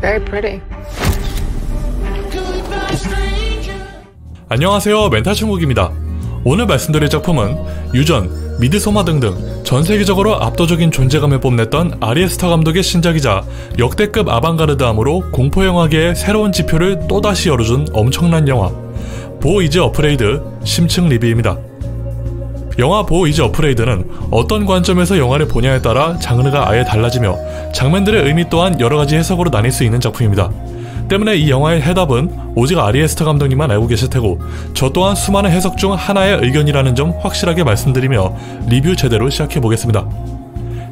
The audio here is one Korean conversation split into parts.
very pretty. 안녕하세요, 멘탈천국입니다. 오늘 말씀드릴 작품은 유전, 미드소마 등등 전세계적으로 압도적인 존재감을 뽐냈던 아리 에스터 감독의 신작이자 역대급 아방가르드함으로 공포영화계의 새로운 지표를 또다시 열어준 엄청난 영화 보 이즈 어프레이드 심층 리뷰입니다. 영화 보 이즈 어프레이드는 어떤 관점에서 영화를 보냐에 따라 장르가 아예 달라지며 장면들의 의미 또한 여러가지 해석으로 나뉠 수 있는 작품입니다. 때문에 이 영화의 해답은 오직 아리 에스터 감독님만 알고 계실 테고 저 또한 수많은 해석 중 하나의 의견이라는 점 확실하게 말씀드리며 리뷰 제대로 시작해보겠습니다.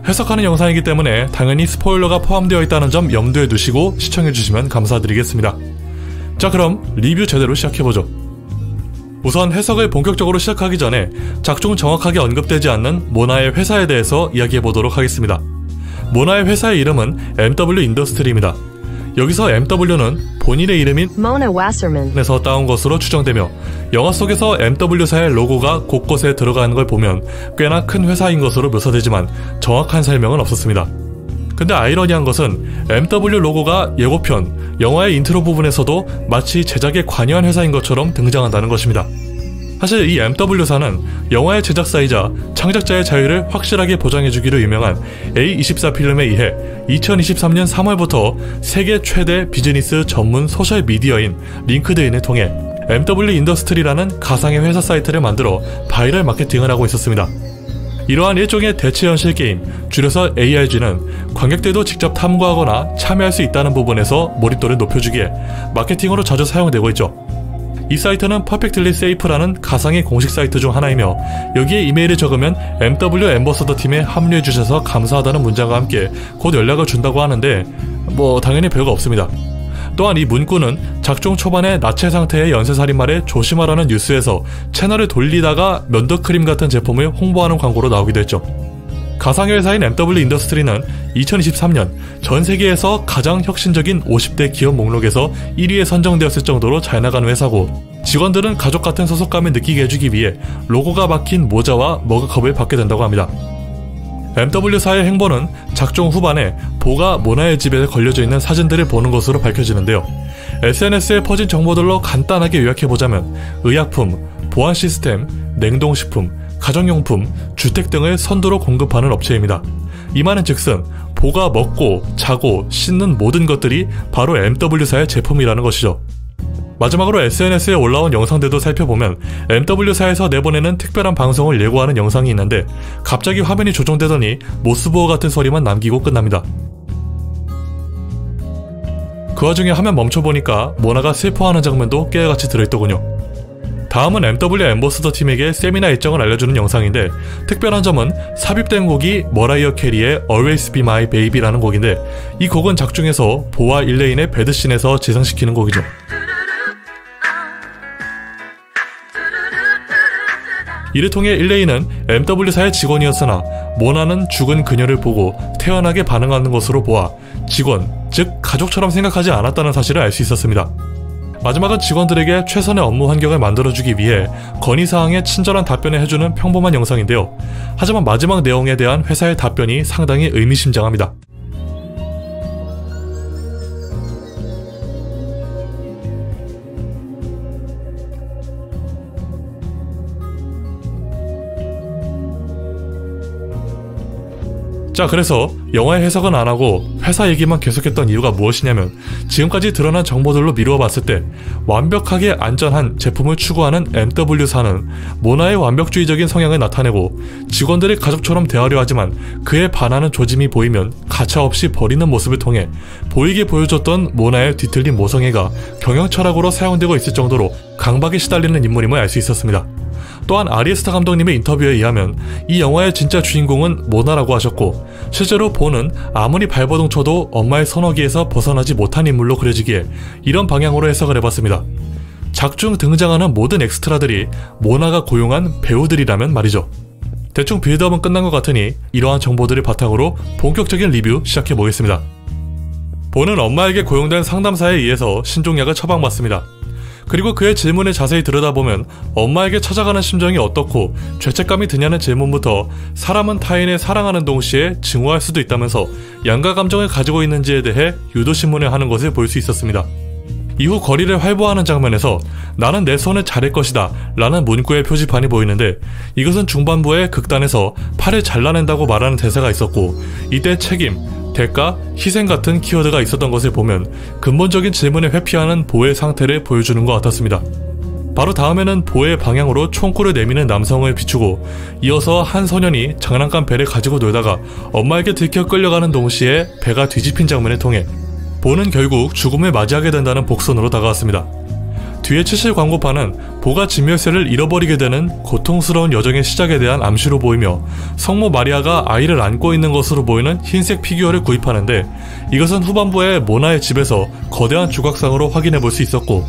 해석하는 영상이기 때문에 당연히 스포일러가 포함되어 있다는 점 염두에 두시고 시청해주시면 감사드리겠습니다. 자, 그럼 리뷰 제대로 시작해보죠. 우선 해석을 본격적으로 시작하기 전에 작중 정확하게 언급되지 않는 모나의 회사에 대해서 이야기해보도록 하겠습니다. 모나의 회사의 이름은 MW 인더스트리입니다. 여기서 MW는 본인의 이름인 Mona Wasserman 에서 따온 것으로 추정되며 영화 속에서 MW사의 로고가 곳곳에 들어가는 걸 보면 꽤나 큰 회사인 것으로 묘사되지만 정확한 설명은 없었습니다. 근데 아이러니한 것은 MW 로고가 예고편, 영화의 인트로 부분에서도 마치 제작에 관여한 회사인 것처럼 등장한다는 것입니다. 사실 이 MW사는 영화의 제작사이자 창작자의 자유를 확실하게 보장해주기로 유명한 A24 필름에 의해 2023년 3월부터 세계 최대 비즈니스 전문 소셜 미디어인 링크드인을 통해 MW 인더스트리라는 가상의 회사 사이트를 만들어 바이럴 마케팅을 하고 있었습니다. 이러한 일종의 대체현실 게임, 줄여서 ARG는 관객들도 직접 탐구하거나 참여할 수 있다는 부분에서 몰입도를 높여주기에 마케팅으로 자주 사용되고 있죠. 이 사이트는 퍼펙틀리 세이프라는 가상의 공식 사이트 중 하나이며 여기에 이메일을 적으면 MW 앰버서더 팀에 합류해주셔서 감사하다는 문장과 함께 곧 연락을 준다고 하는데 당연히 별거 없습니다. 또한 이 문구는 작중 초반에 나체 상태의 연쇄살인마를 조심하라는 뉴스에서 채널을 돌리다가 면도크림 같은 제품을 홍보하는 광고로 나오기도 했죠. 가상의 회사인 MW 인더스트리는 2023년 전 세계에서 가장 혁신적인 50대 기업 목록에서 1위에 선정되었을 정도로 잘 나가는 회사고 직원들은 가족 같은 소속감을 느끼게 해주기 위해 로고가 박힌 모자와 머그컵을 받게 된다고 합니다. MW사의 행보는 작중 후반에 보가 모나의 집에 걸려져 있는 사진들을 보는 것으로 밝혀지는데요. SNS에 퍼진 정보들로 간단하게 요약해보자면 의약품, 보안 시스템, 냉동식품, 가정용품, 주택 등을 선두로 공급하는 업체입니다. 이 말은 즉슨 보가 먹고 자고 씻는 모든 것들이 바로 MW사의 제품이라는 것이죠. 마지막으로 SNS에 올라온 영상들도 살펴보면 MW사에서 내보내는 특별한 방송을 예고하는 영상이 있는데 갑자기 화면이 조정되더니 모스보어 같은 소리만 남기고 끝납니다. 그 와중에 화면 멈춰보니까 모나가 슬퍼하는 장면도 깨알같이 들어있더군요. 다음은 MW 앰버서더 팀에게 세미나 일정을 알려주는 영상인데 특별한 점은 삽입된 곡이 머라이어 캐리의 Always Be My Baby라는 곡인데 이 곡은 작중에서 보와 일레인의 배드씬에서 재생시키는 곡이죠. 이를 통해 일레인은 MW사의 직원이었으나 모나는 죽은 그녀를 보고 태연하게 반응하는 것으로 보아 직원, 즉 가족처럼 생각하지 않았다는 사실을 알 수 있었습니다. 마지막은 직원들에게 최선의 업무 환경을 만들어주기 위해 건의사항에 친절한 답변을 해주는 평범한 영상인데요. 하지만 마지막 내용에 대한 회사의 답변이 상당히 의미심장합니다. 자, 그래서 영화의 해석은 안하고 회사 얘기만 계속했던 이유가 무엇이냐면 지금까지 드러난 정보들로 미루어 봤을 때 완벽하게 안전한 제품을 추구하는 MW사는 모나의 완벽주의적인 성향을 나타내고 직원들이 가족처럼 대하려 하지만 그에 반하는 조짐이 보이면 가차없이 버리는 모습을 통해 보이게 보여줬던 모나의 뒤틀린 모성애가 경영철학으로 사용되고 있을 정도로 강박에 시달리는 인물임을 알 수 있었습니다. 또한 아리 에스터 감독님의 인터뷰에 의하면 이 영화의 진짜 주인공은 모나라고 하셨고 실제로 보는 아무리 발버둥 쳐도 엄마의 선호기에서 벗어나지 못한 인물로 그려지기에 이런 방향으로 해석을 해봤습니다. 작중 등장하는 모든 엑스트라들이 모나가 고용한 배우들이라면 말이죠. 대충 빌드업은 끝난 것 같으니 이러한 정보들을 바탕으로 본격적인 리뷰 시작해보겠습니다. 보는 엄마에게 고용된 상담사에 의해서 신종약을 처방받습니다. 그리고 그의 질문을 자세히 들여다보면 엄마에게 찾아가는 심정이 어떻고 죄책감이 드냐는 질문부터 사람은 타인을 사랑하는 동시에 증오할 수도 있다면서 양가 감정을 가지고 있는지에 대해 유도신문을 하는 것을 볼 수 있었습니다. 이후 거리를 활보하는 장면에서 나는 내 손을 자를 것이다 라는 문구의 표지판이 보이는데, 이것은 중반부에 극단에서 팔을 잘라낸다고 말하는 대사가 있었고, 이때 책임, 대가, 희생 같은 키워드가 있었던 것을 보면 근본적인 질문을 회피하는 보의 상태를 보여주는 것 같았습니다. 바로 다음에는 보의 방향으로 총구를 내미는 남성을 비추고, 이어서 한 소년이 장난감 배를 가지고 놀다가 엄마에게 들켜 끌려가는 동시에 배가 뒤집힌 장면을 통해 보는 결국 죽음을 맞이하게 된다는 복선으로 다가왔습니다. 뒤에 치실 광고판은 보가 진멸세를 잃어버리게 되는 고통스러운 여정의 시작에 대한 암시로 보이며, 성모 마리아가 아이를 안고 있는 것으로 보이는 흰색 피규어를 구입하는데, 이것은 후반부에 모나의 집에서 거대한 조각상으로 확인해 볼 수 있었고,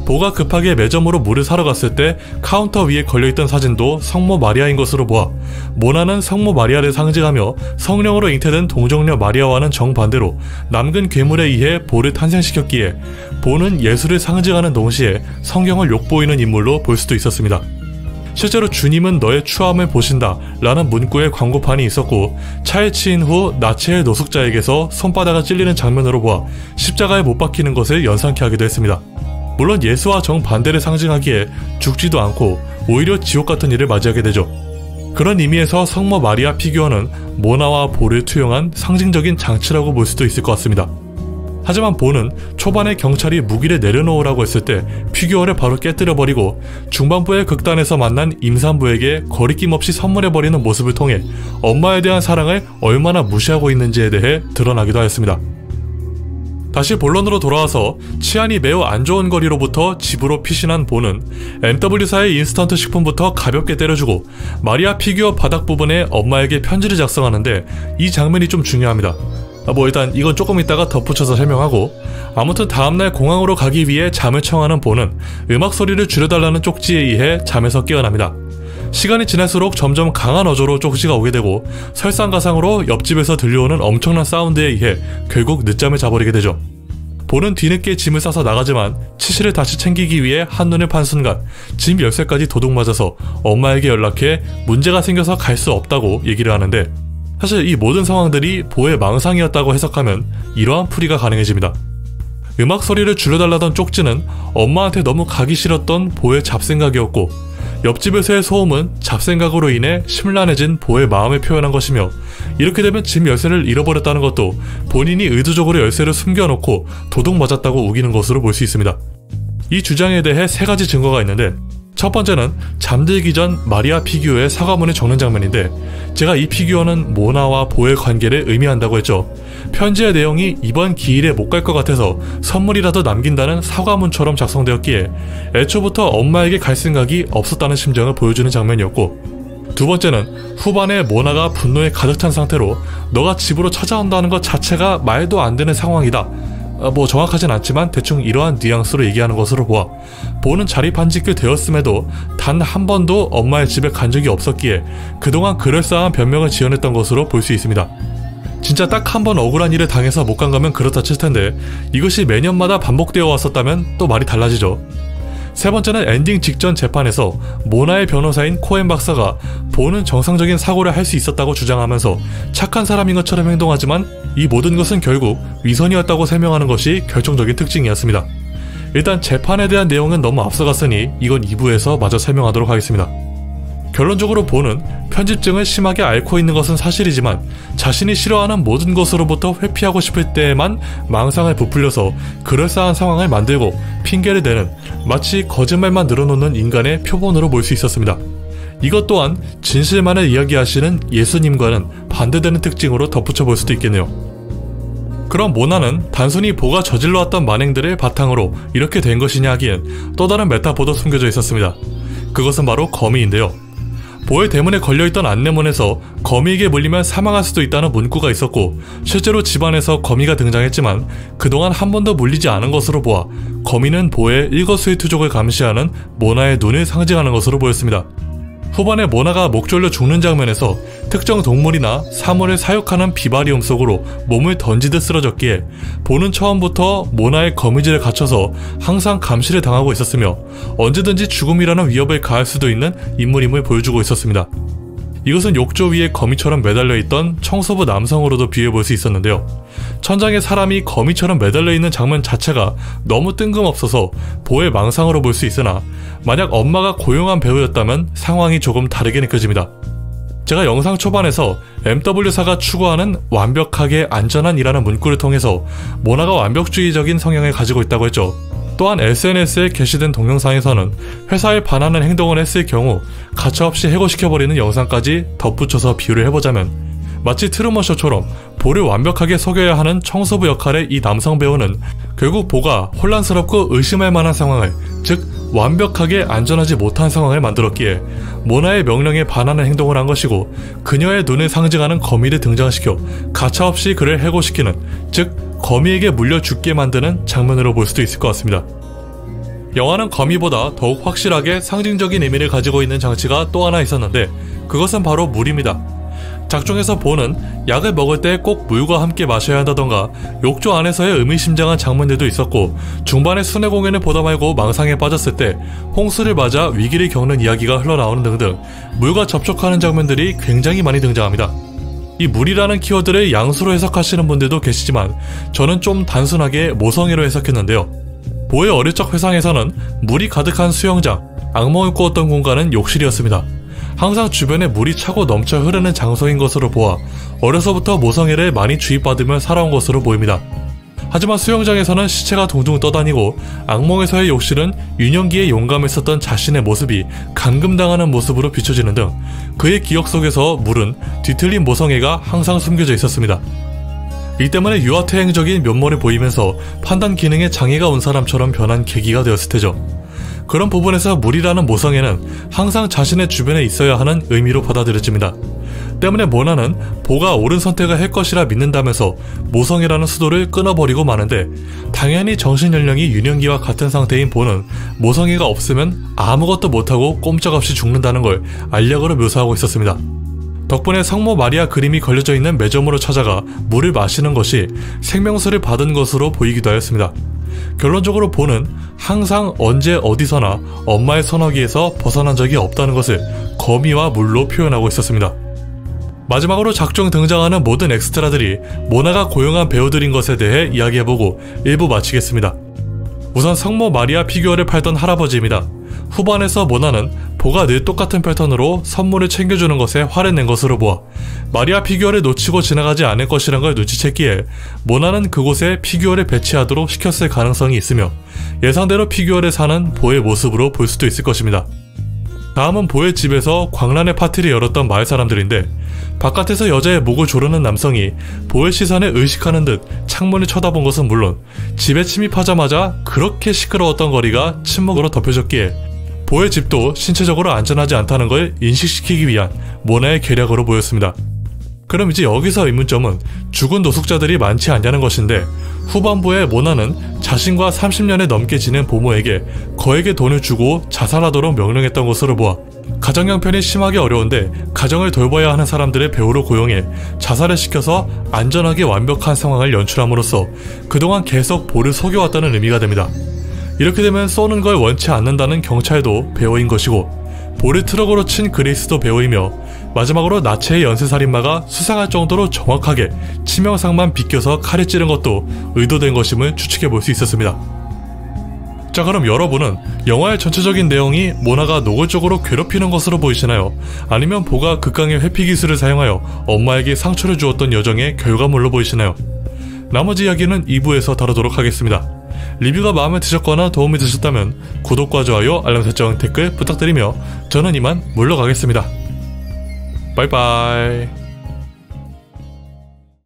보가 급하게 매점으로 물을 사러 갔을 때 카운터 위에 걸려있던 사진도 성모 마리아인 것으로 보아, 모나는 성모 마리아를 상징하며 성령으로 잉태된 동정녀 마리아와는 정반대로 남근 괴물에 의해 보를 탄생시켰기에, 보는 예수를 상징하는 동시에 성경을 욕보이는 인물로 볼 수도 있었습니다. 실제로 주님은 너의 추함을 보신다 라는 문구의 광고판이 있었고, 차에 치인 후 나치의 노숙자에게서 손바닥을 찔리는 장면으로 보아 십자가에 못 박히는 것을 연상케 하기도 했습니다. 물론 예수와 정반대를 상징하기에 죽지도 않고 오히려 지옥 같은 일을 맞이하게 되죠. 그런 의미에서 성모 마리아 피규어는 모나와 보를 투영한 상징적인 장치라고 볼 수도 있을 것 같습니다. 하지만 보는 초반에 경찰이 무기를 내려놓으라고 했을 때 피규어를 바로 깨뜨려버리고, 중반부의 극단에서 만난 임산부에게 거리낌 없이 선물해버리는 모습을 통해 엄마에 대한 사랑을 얼마나 무시하고 있는지에 대해 드러나기도 하였습니다. 다시 본론으로 돌아와서 치안이 매우 안 좋은 거리로부터 집으로 피신한 보는 MW사의 인스턴트 식품부터 가볍게 때려주고 마리아 피규어 바닥 부분에 엄마에게 편지를 작성하는데, 이 장면이 좀 중요합니다. 일단 이건 조금 이따가 덧붙여서 설명하고, 아무튼 다음날 공항으로 가기 위해 잠을 청하는 보는 음악 소리를 줄여달라는 쪽지에 의해 잠에서 깨어납니다. 시간이 지날수록 점점 강한 어조로 쪽지가 오게 되고, 설상가상으로 옆집에서 들려오는 엄청난 사운드에 의해 결국 늦잠을 자버리게 되죠. 보는 뒤늦게 짐을 싸서 나가지만 치실을 다시 챙기기 위해 한눈을 판 순간 짐 열쇠까지 도둑 맞아서 엄마에게 연락해 문제가 생겨서 갈 수 없다고 얘기를 하는데, 사실 이 모든 상황들이 보의 망상이었다고 해석하면 이러한 풀이가 가능해집니다. 음악 소리를 줄여달라던 쪽지는 엄마한테 너무 가기 싫었던 보의 잡생각이었고, 옆집에서의 소음은 잡생각으로 인해 심란해진 보의 마음을 표현한 것이며, 이렇게 되면 짐 열쇠를 잃어버렸다는 것도 본인이 의도적으로 열쇠를 숨겨놓고 도둑 맞았다고 우기는 것으로 볼 수 있습니다. 이 주장에 대해 세 가지 증거가 있는데, 첫 번째는 잠들기 전 마리아 피규어의 사과문을 적는 장면인데, 제가 이 피규어는 모나와 보의 관계를 의미한다고 했죠. 편지의 내용이 이번 기일에 못 갈 것 같아서 선물이라도 남긴다는 사과문처럼 작성되었기에 애초부터 엄마에게 갈 생각이 없었다는 심정을 보여주는 장면이었고, 두 번째는 후반에 모나가 분노에 가득 찬 상태로 너가 집으로 찾아온다는 것 자체가 말도 안 되는 상황이다, 정확하진 않지만 대충 이러한 뉘앙스로 얘기하는 것으로 보아, 보는 자립한 지 꽤 되었음에도 단 한 번도 엄마의 집에 간 적이 없었기에 그동안 그럴싸한 변명을 지어냈던 것으로 볼 수 있습니다. 진짜 딱 한 번 억울한 일을 당해서 못 간 거면 그렇다 칠 텐데, 이것이 매년마다 반복되어 왔었다면 또 말이 달라지죠. 세 번째는 엔딩 직전 재판에서 모나의 변호사인 코엔 박사가 보는 정상적인 사고를 할 수 있었다고 주장하면서 착한 사람인 것처럼 행동하지만 이 모든 것은 결국 위선이었다고 설명하는 것이 결정적인 특징이었습니다. 일단 재판에 대한 내용은 너무 앞서갔으니 이건 2부에서 마저 설명하도록 하겠습니다. 결론적으로 보는 편집증을 심하게 앓고 있는 것은 사실이지만, 자신이 싫어하는 모든 것으로부터 회피하고 싶을 때에만 망상을 부풀려서 그럴싸한 상황을 만들고 핑계를 대는, 마치 거짓말만 늘어놓는 인간의 표본으로 볼 수 있었습니다. 이것 또한 진실만을 이야기하시는 예수님과는 반대되는 특징으로 덧붙여 볼 수도 있겠네요. 그럼 모나는 단순히 보가 저질러왔던 만행들을 바탕으로 이렇게 된 것이냐 하기엔 또 다른 메타포도 숨겨져 있었습니다. 그것은 바로 거미인데요. 보의 대문에 걸려있던 안내문에서 거미에게 물리면 사망할 수도 있다는 문구가 있었고, 실제로 집안에서 거미가 등장했지만 그동안 한 번도 물리지 않은 것으로 보아 거미는 보의 일거수일투족을 감시하는 모나의 눈을 상징하는 것으로 보였습니다. 후반에 모나가 목 졸려 죽는 장면에서 특정 동물이나 사물을 사육하는 비바리움 속으로 몸을 던지듯 쓰러졌기에 보는 처음부터 모나의 거미줄에 갇혀서 항상 감시를 당하고 있었으며 언제든지 죽음이라는 위협을 가할 수도 있는 인물임을 보여주고 있었습니다. 이것은 욕조 위에 거미처럼 매달려 있던 청소부 남성으로도 비유해볼 수 있었는데요. 천장에 사람이 거미처럼 매달려 있는 장면 자체가 너무 뜬금없어서 보의 망상으로 볼 수 있으나 만약 엄마가 고용한 배우였다면 상황이 조금 다르게 느껴집니다. 제가 영상 초반에서 MW사가 추구하는 완벽하게 안전한이라는 문구를 통해서 모나가 완벽주의적인 성향을 가지고 있다고 했죠. 또한 SNS에 게시된 동영상에서는 회사에 반하는 행동을 했을 경우 가차없이 해고시켜버리는 영상까지 덧붙여서 비유를 해보자면 마치 트루먼쇼처럼 보를 완벽하게 속여야 하는 청소부 역할의 이 남성 배우는 결국 보가 혼란스럽고 의심할 만한 상황을, 즉 완벽하게 안전하지 못한 상황을 만들었기에 모나의 명령에 반하는 행동을 한 것이고 그녀의 눈을 상징하는 거미를 등장시켜 가차없이 그를 해고시키는, 즉 거미에게 물려 죽게 만드는 장면으로 볼 수도 있을 것 같습니다. 영화는 거미보다 더욱 확실하게 상징적인 의미를 가지고 있는 장치가 또 하나 있었는데 그것은 바로 물입니다. 작중에서 보는 약을 먹을 때 꼭 물과 함께 마셔야 한다던가 욕조 안에서의 의미심장한 장면들도 있었고 중반에 순회 공연을 보다 말고 망상에 빠졌을 때 홍수를 맞아 위기를 겪는 이야기가 흘러나오는 등등 물과 접촉하는 장면들이 굉장히 많이 등장합니다. 이 물이라는 키워드를 양수로 해석하시는 분들도 계시지만 저는 좀 단순하게 모성애로 해석했는데요. 보의 어릴 적 회상에서는 물이 가득한 수영장, 악몽을 꾸었던 공간은 욕실이었습니다. 항상 주변에 물이 차고 넘쳐 흐르는 장소인 것으로 보아 어려서부터 모성애를 많이 주입받으며 살아온 것으로 보입니다. 하지만 수영장에서는 시체가 둥둥 떠다니고 악몽에서의 욕실은 유년기에 용감했었던 자신의 모습이 감금당하는 모습으로 비춰지는 등 그의 기억 속에서 물은 뒤틀린 모성애가 항상 숨겨져 있었습니다. 이 때문에 유아퇴행적인 면모를 보이면서 판단 기능에 장애가 온 사람처럼 변한 계기가 되었을 테죠. 그런 부분에서 물이라는 모성애는 항상 자신의 주변에 있어야 하는 의미로 받아들여집니다. 때문에 모나는 보가 옳은 선택을 할 것이라 믿는다면서 모성애라는 수도를 끊어버리고 마는데 당연히 정신연령이 유년기와 같은 상태인 보는 모성애가 없으면 아무것도 못하고 꼼짝없이 죽는다는 걸 알력으로 묘사하고 있었습니다. 덕분에 성모 마리아 그림이 걸려져 있는 매점으로 찾아가 물을 마시는 것이 생명수를 받은 것으로 보이기도 하였습니다. 결론적으로 보는 항상 언제 어디서나 엄마의 선어기에서 벗어난 적이 없다는 것을 거미와 물로 표현하고 있었습니다. 마지막으로 작중 등장하는 모든 엑스트라들이 모나가 고용한 배우들인 것에 대해 이야기해보고 1부 마치겠습니다. 우선 성모 마리아 피규어를 팔던 할아버지입니다. 후반에서 모나는 보가 늘 똑같은 패턴으로 선물을 챙겨주는 것에 화를 낸 것으로 보아 마리아 피규어를 놓치고 지나가지 않을 것이란 걸 눈치챘기에 모나는 그곳에 피규어를 배치하도록 시켰을 가능성이 있으며 예상대로 피규어를 사는 보의 모습으로 볼 수도 있을 것입니다. 다음은 보의 집에서 광란의 파티를 열었던 마을 사람들인데 바깥에서 여자의 목을 조르는 남성이 보의 시선에 의식하는 듯 창문을 쳐다본 것은 물론 집에 침입하자마자 그렇게 시끄러웠던 거리가 침묵으로 덮여졌기에 보의 집도 신체적으로 안전하지 않다는 걸 인식시키기 위한 모나의 계략으로 보였습니다. 그럼 이제 여기서 의문점은 죽은 노숙자들이 많지 않냐는 것인데 후반부에 모나는 자신과 30년에 넘게 지낸 보모에게 거액의 돈을 주고 자살하도록 명령했던 것으로 보아 가정 형편이 심하게 어려운데 가정을 돌봐야 하는 사람들의 배우로 고용해 자살을 시켜서 안전하게 완벽한 상황을 연출함으로써 그동안 계속 보를 속여왔다는 의미가 됩니다. 이렇게 되면 쏘는 걸 원치 않는다는 경찰도 배우인 것이고 볼을 트럭으로 친 그레이스도 배우이며 마지막으로 나체의 연쇄살인마가 수상할 정도로 정확하게 치명상만 비껴서 칼에 찌른 것도 의도된 것임을 추측해볼 수 있었습니다. 자, 그럼 여러분은 영화의 전체적인 내용이 모나가 노골적으로 괴롭히는 것으로 보이시나요? 아니면 보가 극강의 회피 기술을 사용하여 엄마에게 상처를 주었던 여정의 결과물로 보이시나요? 나머지 이야기는 2부에서 다루도록 하겠습니다. 리뷰가 마음에 드셨거나 도움이 되셨다면 구독과 좋아요, 알람 설정, 댓글 부탁드리며 저는 이만 물러가겠습니다. 바이바이.